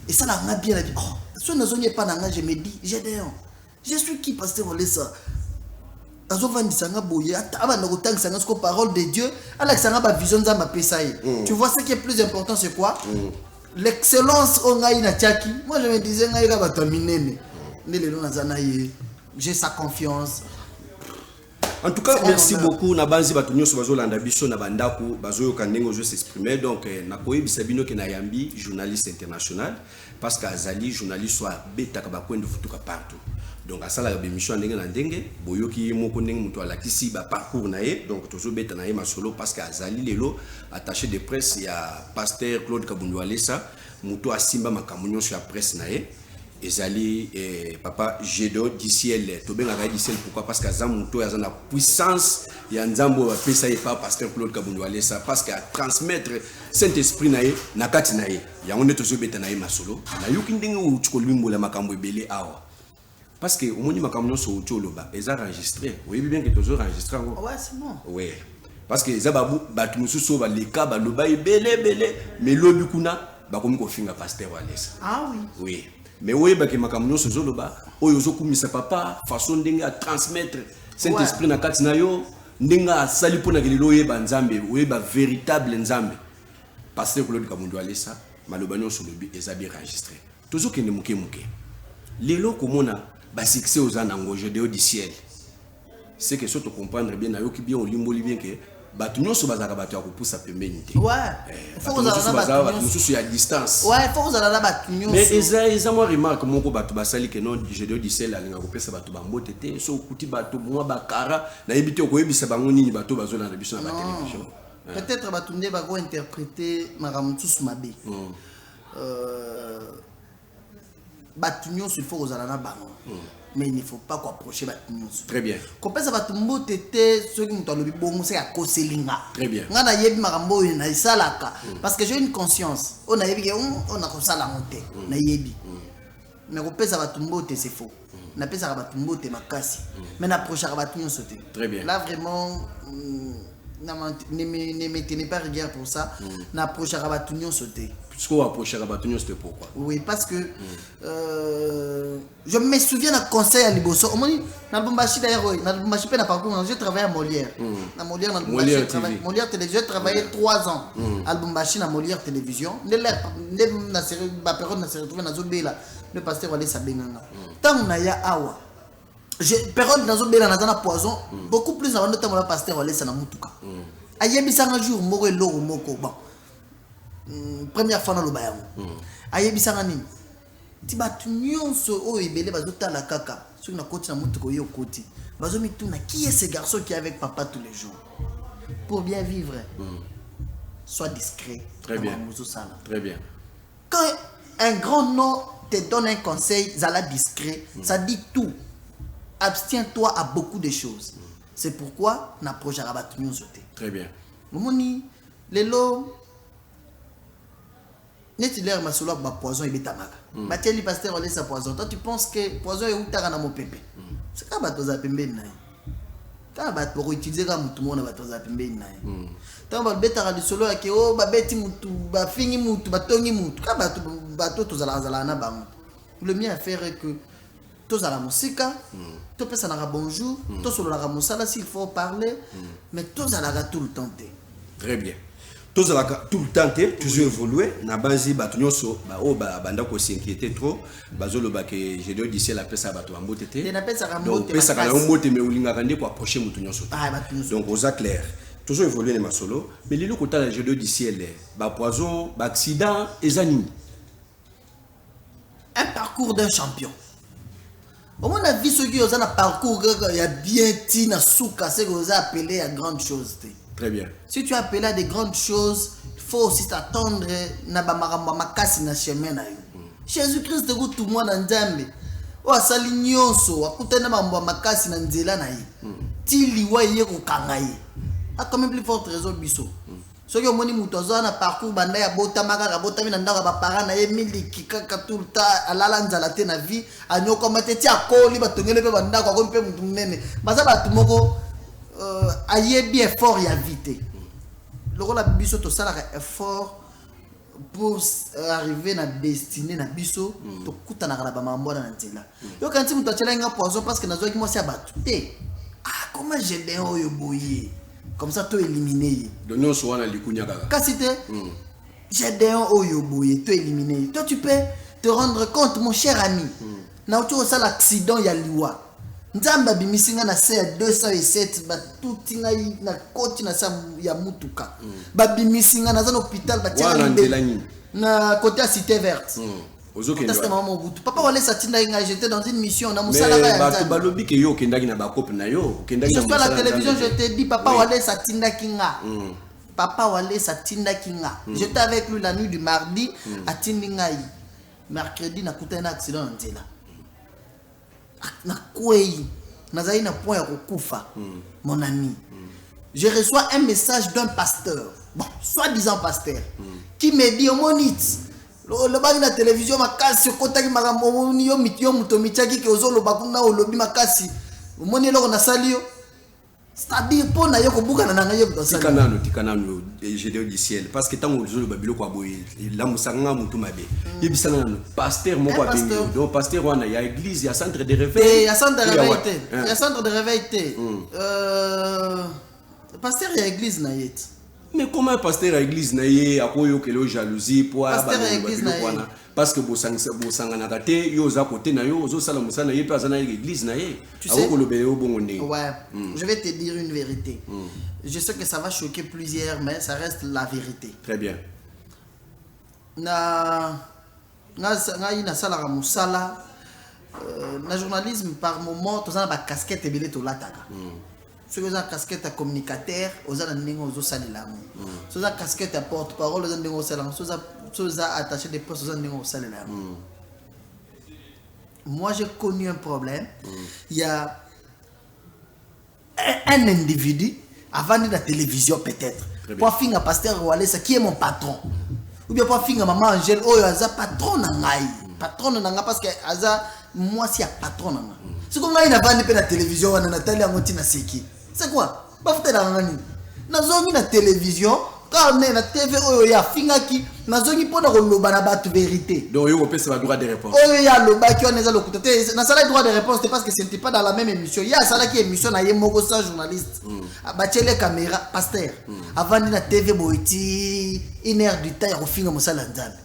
Speaker 1: Et ça la bien la vie. Oh, so nazo nye pa nanga je me dis, je suis qui pasteur Walesa? Azo vandi sanga boye aba na kotangisa nga ko parole de Dieu, ala sanga ba vision zamba pesa ye. Tu vois ce qui est plus important c'est quoi? L'excellence on ngai na chaki. Moi je me disais ngai ka bataminene. J'ai sa confiance.
Speaker 2: En tout cas, merci beaucoup. Na banzi batu nyonso bazolanda biso na bandako bazoyo kandengo je s'exprimer donc na koyebi sabino ke na yambi journaliste international parce que azali journaliste soit beta ka bakwendo futuka partout. Donc asala ya émission ndenge na ndenge boyoki moko ndenge muto alakisi ba parcours na ye donc tozo beta na ye masolo parce que azali lelo attaché de presse ya pasteur Claude Kabundu Walesa muto asimba makambo nyonso ya presse na ye. Ezali papa Gédo Diciel to benga Diciel pourquoi parce que azamuto ya na puissance ya nzambo ba pesa ye pa pasteur Claude Kabundu Walesa parce que à transmettre Saint-Esprit na ye na kati na ye ya onde to zobeta na ye masolo na yuki ndenge u tikolimbola makambo ebele awa parce que omoni makambo nyonso utoloba eza enregistré oui bien que to zo enregistrer ngo
Speaker 1: ouais c'est bon
Speaker 2: ouais parce que eza batu mususu ba leka ba loba ebele mais lobi kuna ba komi ko finga pasteur Walesa
Speaker 1: ah oui
Speaker 2: oui mais oui ba ke makambo nyonso zoloba oyo zokumisa papa façon ndenge a transmettre Saint-Esprit na kati na yo ndenge asali pona kelelo yeba nzambe oyeba véritable nzambe pasteur Claude Kabundu Walesa maloba nyonso lobi eza bien enregistré tozo kende muke lelo komona ba succès aux anangoje de du ciel c'est que surtout comprendre bien na yo ki bien olimboli bien que batu nyonso bazaka batu ya kopusa pembeni te
Speaker 1: ouais faut que ça
Speaker 2: batu nyonso ya distance
Speaker 1: ouais faut que ça la batu nyonso
Speaker 2: mais eza moi remarque moko batu basali que non je de dicel alinga kopesa batu bambote te so kuti batu mwa bakara na yebite koyebisa bango nini batu bazola na biso na télévision
Speaker 1: peut-être batu nde bako interpréter makambo tous mabe batu nyonso il faut que ça la bango mais il ne faut pas approcher batu nyonso
Speaker 2: très bien
Speaker 1: kopesa batu mbote te soki muto alobi bongo se akoselinga
Speaker 2: très bien
Speaker 1: nga na yebi makambo oyo na isalaka parce que j'ai une conscience on a yebi on a kosala monter na yebi mais kopesa batu mbote c'est faux na pesa ka batu mbote makasi mais na proche ka batu nyonso te.
Speaker 2: Très bien.
Speaker 1: Là vraiment ne me tenez pas rigueur pour ça. Na proche ka batu nyonso te.
Speaker 2: Puisqu'on approche à Batunion, c'était pourquoi?
Speaker 1: Oui, parce que je me souviens d'un conseil à Liboso. On m'a dit, j'ai travaillé à Molière. À Molière, Molière Télévision, j'ai travaillé 3 ans. À Lubumbashi, à Molière Télévision. Ma période s'est retrouvée dans Zobela. Le pasteur Walé Sabenganga. Tant on a ya awa. Période dans Zobela, dans un poison. Beaucoup plus avant de temps, le pasteur Walé Sanamutuka. Ayebisa un jour, Moro et Loro Moko. Bon. Première fois dans le bayan ayebisanga nini ti batu nyonso oyo ebele bazotala kaka soki na koti na mutuko yo koti bazomituna qui est ce garçon qui est avec papa tous les jours pour bien vivre sois discret.
Speaker 2: Très bien. Très bien.
Speaker 1: Quand un grand nom te donne un conseil zala discret ça dit tout. Abstiens-toi à beaucoup de choses. C'est pourquoi na projet à batu nyonso te.
Speaker 2: Très bien.
Speaker 1: Moni lelo Nethiler masolo ba poison ebetamaka. Batieli pasteur ole sa poison. Toi tu penses que poison est utaka na mopepe. C'est ka bato za pembeni na. Ka bato ko utiliser ka mutu mona bato za pembeni na. Tant ba betaka lisolo ya ke o ba beti mutu ba fingi mutu ba tongi mutu. Ka bato to zala na bango. Le mieux à faire est que to zala musika, to pesa na bonjour, to solo la musala s'il faut parler, mais to zala tout le temps.
Speaker 2: Très bien. Tout le temps, toujours évolué. Na base batunyo so ba o ba banda ko s'inquiéter trop. Bazolo ba que j'ai dit d'ici la pesa bato ambote te. Donc pesa ka ambote mais ulinga kande ko approcher mutunyo so. Donc aux clair. Toujours évolué na solo, mais lilo kota la j'ai dit d'ici elle ba poison, ba accident ezani.
Speaker 1: Un parcours d'un champion. Au moins la vie ce qui ont un parcours il y a bien tina souka c'est que vous appelez à grande chose.
Speaker 2: Très bien.
Speaker 1: Si tu appelles à des grandes choses, il faut aussi t'attendre na ba maramba makasi na chemin na yo. Jésus-Christ de tout le monde en Nzambe. O asali nyonso akutana mambo makasi na nzela na ye. Ti liwa ye ko kanga ye. A quand même plus forte raison biso. Soki omoni mutu azana parcours banda ya botamaka ka botami na ndaka ba parents na ye miliki kaka tout le temps alala nzala te na vie anyoko mateti akoli batongele pe banda ko mpe mutu munene. Baza batu moko ayebi effort ya vite. Le rôle la biso to sala effort pour arriver na destinée na biso to kutana na ba mambo na nzela. Yo kanti mutu achela nga poison parce que nazo ki mo sia batu. Comment j'ai des oyo boye. Comme ça, tu es éliminé.
Speaker 2: Donc, soit on a likunya kaka.
Speaker 1: Kasi te, j'ai des oyo boye, tu es éliminé. Toi, tu peux te rendre compte, mon cher ami. Na tu as l'accident ya liwa. Nzamba bimisinga na C 207 ba tutinga na koti na sa ya mutuka. Ba bimisinga na za hôpital ba tia na côté à Cité Verte. Papa Walé Satinda Inga, j'étais dans une mission na musala ya
Speaker 2: Nzambe. Balobi ke yo kendaki na ba couple na yo, kendaki
Speaker 1: na la télévision, je te dis Papa Walé Satinda Kinga. Papa Walé Satinda Kinga. J'étais avec lui la nuit du mardi à Tindingai. Mercredi na kuta un accident nzela. Na kwei na zaina point ya kufa mon ami. Je reçois un message d'un pasteur. Bon, soi-disant pasteur qui me dit au monite le bagi na télévision makasi kotaki makambo yo mitio muto michaki ke ozolo bakuna olobi makasi omoni eloko na salio c'est-à-dire pour na yo kobuka na nanga yo
Speaker 2: salio tikanano je dis du ciel parce que tant ozolo babilo kwa boye la musanga mutu mabe yebisana na pasteur moko abengi donc pasteur wana ya église ya centre de réveil
Speaker 1: ya centre de réveil te ya centre de réveil te pasteur ya église na yet.
Speaker 2: Mais comment un pasteur à l'église naie a quoi yo kelo jalousie pour parce que bosanga na kate yo za côté na yo zo sala musana ye pas na l'église naie a ko lobele o bongonde.
Speaker 1: Ouais, je vais te dire une vérité. Je sais que ça va choquer plusieurs mais ça reste la vérité.
Speaker 2: Très bien.
Speaker 1: Na ina sala musala na journalisme par moment to za ba casquette ebele to lataka. Ceux qui ont casquette à communicateur, aux alentours aux salariés. Ceux qui ont casquette à porte-parole, aux alentours aux salariés. Ceux qui ont attaché des postes aux alentours aux salariés. Moi, j'ai connu un problème. Il y a un individu avant de la télévision peut-être. Pour finir un pasteur Walesa qui est mon patron. Ou bien pour finir maman Angèle, oh, il y a un patron nangai. Patron nangai parce que Aza moi si ya patron nanga c'est comme ngai na vandi pe na télévision wana Nathalie Angoti na seki c'est quoi ba futa na ngani nazongi na télévision quand on est na TV oyo ya fingaki nazongi pona ko loba na batu vérité
Speaker 2: donc yo pesa ba droit de réponse
Speaker 1: oyo ya loba ki on eza lokuta te na sala droit de réponse c'est parce que ce n'était pas dans la même émission ya sala ki émission na ye moko sa journaliste ba tele caméra pasteur avant na TV boiti 1 heure du temps ya ko finga mosala nzambe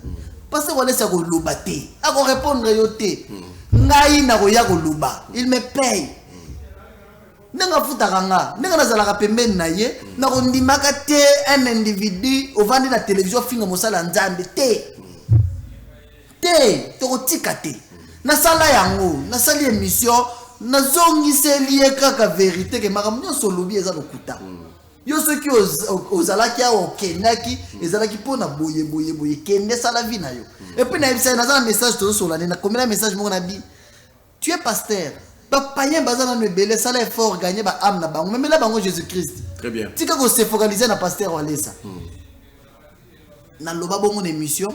Speaker 1: pasteur wala sa ko loba te a ko répondre yo te ngai na ko ya ko loba il me paye nenga futaranga nenga nazalaka pembeni na ye na kondimaka te un individu ovandi na télévision finga mosala nzambe te tokotika te nasala yango nasali émission nazongiseli ye kaka vérité ke makambo nyonso olobi eza lokuta yo soki ozalaki awa okendaki ezalaki mpona boye kende sala vi na yo epuis nayebisa ye naza na message tozosola nde nakomela message moko na bi tu es pasteur payen bazana no ebele sala effort gagner ba âme na bango memela bango Jésus-Christ
Speaker 2: très bien
Speaker 1: tika ko se focaliser na pasteur Walesa na loba bongo na émission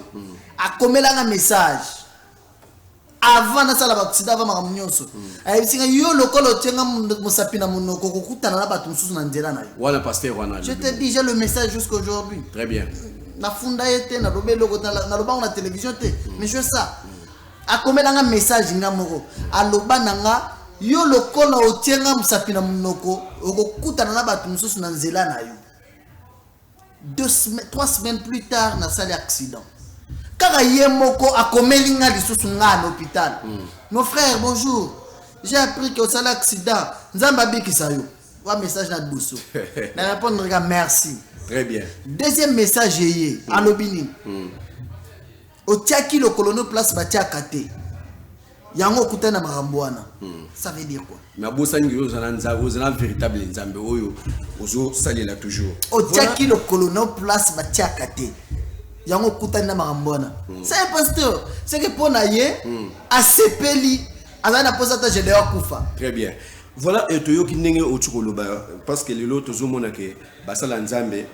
Speaker 1: akomela nga message avant na sala ba accident avant makambo nyonso ayisinga yo lokolo tenga mosapi na monoko kokutana na bato mususu na nzela na yo
Speaker 2: wala pasteur wana
Speaker 1: je te dis j'ai le message jusqu'aujourd'hui
Speaker 2: très bien
Speaker 1: na funda yete na lobe loko na loba na télévision te mais je ça akomela nga message nga moko aloba nanga yo lokolo otienga musapi na monoko okokutana na bato mususu na nzela na yo 3 semaines plus tard na sali accident kaka ye moko akomeli nga lisusu nga na hôpital mon frère bonjour j'ai appris que au sali accident nzamba bikisa yo wa message na bosso na répondre nga merci
Speaker 2: très bien
Speaker 1: deuxième message yé alobini otiaki lokolo no place batiaka te yango kutana makambo wana ça veut dire quoi
Speaker 2: mais abosangi ozana véritable nzambe oyo ozo salela toujours
Speaker 1: otiaki lokolo no place batiaka te yango kutana makambo wana c'est pasteur c'est que pona ye asepeli azana posa ta jede kufa
Speaker 2: très bien voilà et toyoki ndenge otukoloba parce que lelo tozomona ke basala nzambe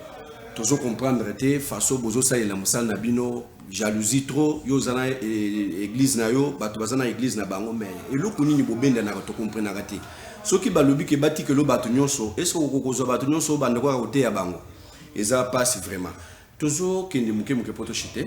Speaker 2: tozo comprendre te façon bozo salela musala na bino jalousie trop yo zana église na yo bato bazana église na bango mais eloko nini bobenda na to comprendre na te soki balobi ke bati ke lo bato nyonso est-ce que kokozo bato nyonso banda kwa côté ya bango eza passe vraiment tozo kende muke poto chite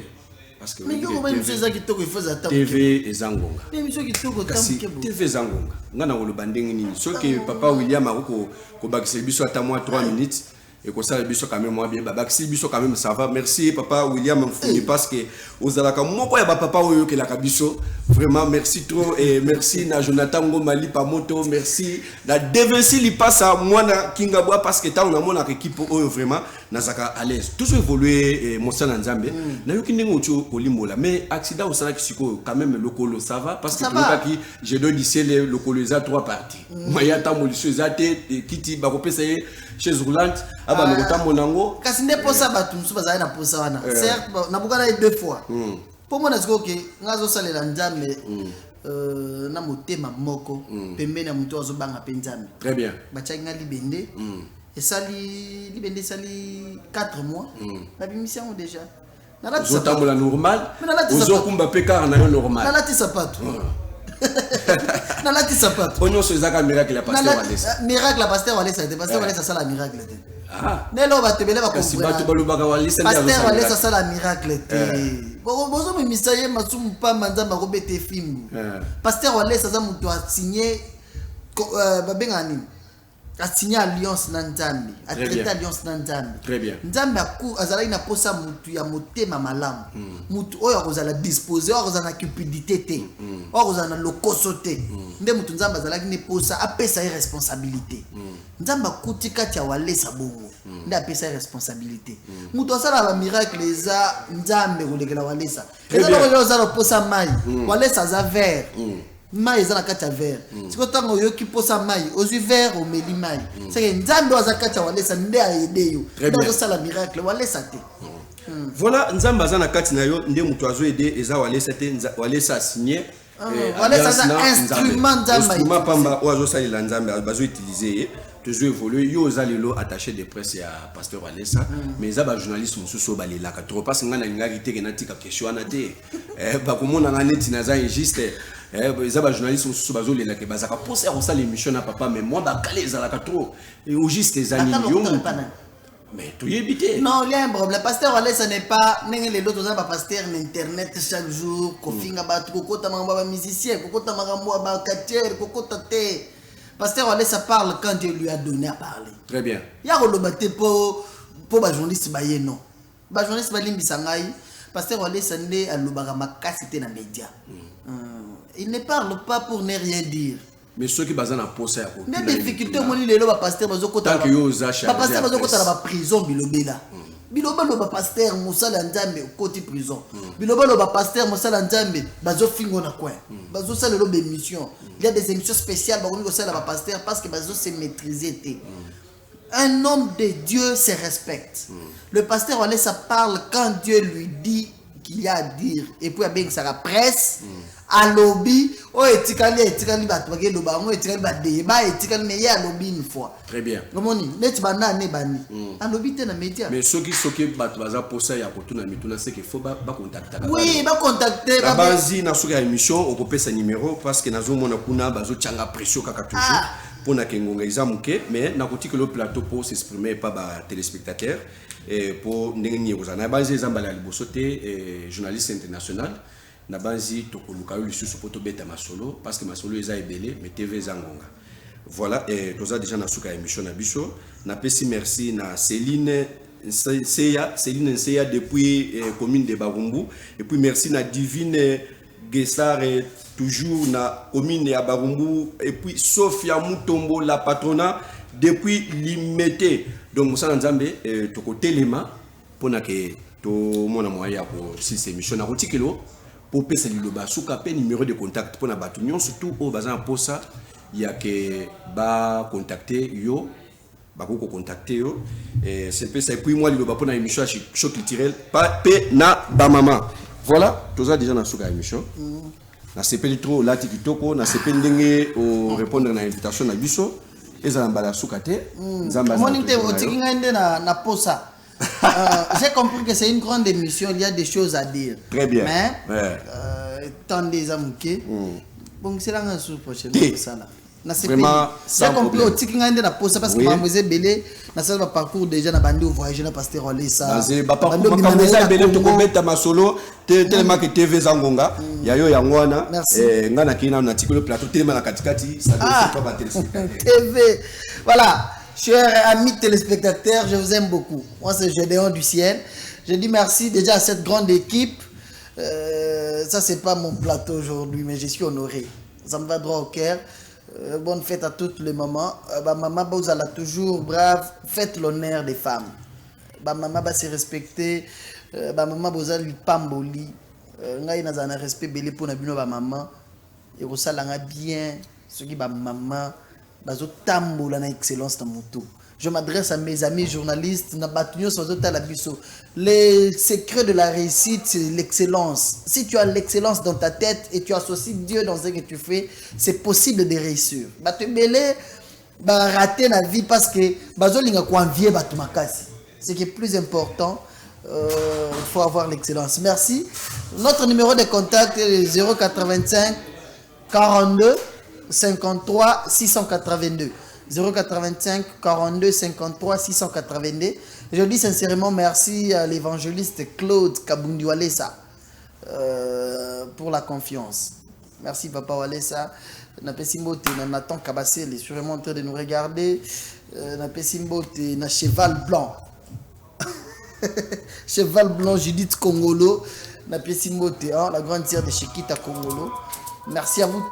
Speaker 2: parce que
Speaker 1: mais yo même c'est ça qui toko ifaza ta
Speaker 2: TV ezangonga
Speaker 1: mais monsieur qui toko
Speaker 2: tamuke TV ezangonga ngana koloba ndenge nini soki papa William akoko ko bakisa biso ata moi 3 minutes et que ça le biso quand même moi bien baba si biso quand même ça va merci papa William Mfuni parce que ozalaka moko ya papa oyo ke la kabiso vraiment merci trop et merci na Jonathan Ngomali pamoto merci na Devensi li passe à moi na Kingabwa parce que ta on a mon équipe oyo vraiment nazaka à l'aise toujours évoluer mon sana nzambe na yo kindenge ocho kolimbola mais accident au sana kisiko quand même lokolo ça va parce que pour qui j'ai deux lycées les lokolo za 3 parties maya ta molisho za te kiti ba kopesa ye chez Roland aba ngota monango
Speaker 1: kasi ne posa batu musu bazali na posa wana certes na bukana 2 fois pour moi naziko ke ngazo salela nzambe na motema moko pembeni ya muto azo banga penzambe
Speaker 2: très bien
Speaker 1: bachanga libende et sali libende sali 4 mois la mission déjà nalati
Speaker 2: sapato la normal ozo kumba peka na yo normal
Speaker 1: nalati sapato nalati sapato
Speaker 2: onyo so ezaka miracle ya pasteur Walesa
Speaker 1: miracle ya pasteur Walesa te pasteur Walesa sala miracle te nelo batebele ba
Speaker 2: comprendre kasi bato balobaka Walesa ndia
Speaker 1: pasteur Walesa sala miracle te bozo mimisa ye masumu pamba nzamba ko bete fimbu pasteur Walesa za muto a signé babenga nini a signé alliance na nzambe a traité alliance na nzambe
Speaker 2: très bien
Speaker 1: nzambe aku azalaki na posa mutu ya motema malamu mutu oyo akozala disposé oyo akozala na cupidité te oyo akozala na lokoso te nde mutu nzambe azalaki ne posa apesa ye responsabilité nzambe akuti kati ya Walesa bongo nde apesa ye responsabilité mutu asala ba miracle eza nzambe kolekela Walesa eza lokola ozala posa mai Walesa aza vert mai eza na kati ya verre siko ntango oyoki posa mai ozwi verre omeli mai seke nzambe aza kati ya Walesa nde aede yo nde azosala miracle Walesa te
Speaker 2: voilà nzambe aza na kati na yo nde moto azoede eza Walesa te Walesa asigné
Speaker 1: Walesa aza instrument nzambe
Speaker 2: pamba oyo azosalela nzambe bazoutilize ye toujours évolué yo zalelo attaché de presse ya pasteur Walesa mais za ba journaliste mususu balelaka trop parce que ngana ngaki te ke natika question ana te ba komona ngane tina za injuste eza ba journaliste mosusu bazolela ke bazaka posa ya kosala émission na papa mais moi bakale ezalaka trop au juste ezali yo mais toyebi te
Speaker 1: non il y a un problème pasteur Wale ça n'est pas ndenge lelo toza ba pasteur na internet chaque jour kofinga bato kokota makambo ba musicien kokota makambo ba katier kokota te pasteur Wale ça parle quand Dieu lui a donné à parler
Speaker 2: très bien
Speaker 1: ya koloba te po ba journaliste ba ye non ba journaliste ba limbisa ngai pasteur Wale ça nde alobaka makasi te na média il ne parle pas pour ne rien dire
Speaker 2: mais ceux qui basent na posa ya ko
Speaker 1: mais difficulté au moni lelo ba pasteur bazokota
Speaker 2: tant que yo za
Speaker 1: ba pasteur bazokota na ba prison bilobela biloba lo ba pasteur musala nzambe okoti prison biloba lo ba pasteur musala nzambe bazofingo na coin bazosala lo émission il y a des émissions spéciales ba koni ko sala ba pasteur parce que bazo se maîtriser té un homme de Dieu se respecte le pasteur Wale ça parle quand Dieu lui dit qu'il y a à dire et puis avec ça la presse à lobby oh etikali bato bakelo bango etikali ba débat etikali mais ya lobby une fois
Speaker 2: très bien
Speaker 1: ngomoni net bana ne bani à lobby te na média
Speaker 2: mais soki bato baza posa ya kotuna mituna c'est que faut ba contacter
Speaker 1: oui ba contacter
Speaker 2: ba bazi na soki ya émission okopesa numéro parce que nazo mona kuna bazo tchanga pression kaka toujours pour na kengonga izamuke mais na koti que le plateau pour s'exprimer pas ba téléspectateurs et pour ndenge kozana bazi ezambala liboso te journaliste international na banzi tokoluka yo lisusu poto beta masolo parce que masolo eza ebele mais TV zangonga voilà et toza déjà na suka émission na biso na pesi merci na Céline Nseya depuis commune de Barumbu et puis merci na Divine Gessar toujours na commune ya Barumbu et puis Sophia Mutombo la patronat depuis Limete donc musala nzambe toko telema pona ke to mona moya ko si émission na rotikelo pour pesa liloba suka pe numéro de contact pour na batu nyon surtout au bazan posa ya ke ba contacter yo ba ko contacter yo et c'est pesa et puis moi liloba pour na émission choc culturel pa pe na ba maman voilà toza déjà na suka émission na sepeli trop la tikitoko na sepeli ndenge au répondre na invitation na biso ezala mbala suka te nzamba
Speaker 1: moni te otikinga ende na posa j'ai compris que c'est une grande émission, il y a des choses à dire.
Speaker 2: Très bien.
Speaker 1: Mais, tendez à mouquer. Bon, c'est là que prochaine ça là.
Speaker 2: Vraiment,
Speaker 1: j'ai compris au tikinga ende na posa parce que mademoiselle Belé, na ça parcours déjà na bandi au voyage na pasteur Wale ça.
Speaker 2: C'est parcours mademoiselle Belé to kobeta masolo tellement que TV zangonga ya yo yangwana ngana kina na tikolo plateau tellement na katikati ça doit pas
Speaker 1: TV. Voilà. Chers amis téléspectateurs, je vous aime beaucoup. Moi, c'est Gédéon du ciel. Je dis merci déjà à cette grande équipe. Ça, c'est pas mon plateau aujourd'hui, mais je suis honoré. Ça me va droit au cœur. Bonne fête à toutes les mamans. Maman Bozala toujours brave. Faites l'honneur des femmes. Maman va se respecter. Maman Bozala lui pamboli. Ngai na zana respect belé pour na bino ba maman. Et ça langa bien. Ce qui ba maman. Je m'adresse à mes amis journalistes. Les secrets de la réussite, c'est l'excellence. Si tu as l'excellence dans ta tête et tu associes Dieu dans ce que tu fais, c'est possible de réussir. Rater la vie parce que ce qui est plus important, il faut avoir l'excellence. Merci. Notre numéro de contact est 085 42 53 682 085 42 53 682. Je dis sincèrement merci à l'évangéliste Claude Kabundi Walesa pour la confiance. Merci Papa Walesa. Napesimbote Nathan Kabassel est sûrement en train de nous regarder. Napesimbote na cheval blanc. Cheval blanc Judith Kongolo. Napesimbote la grande sœur de Chiquita Kongolo. Merci à vous.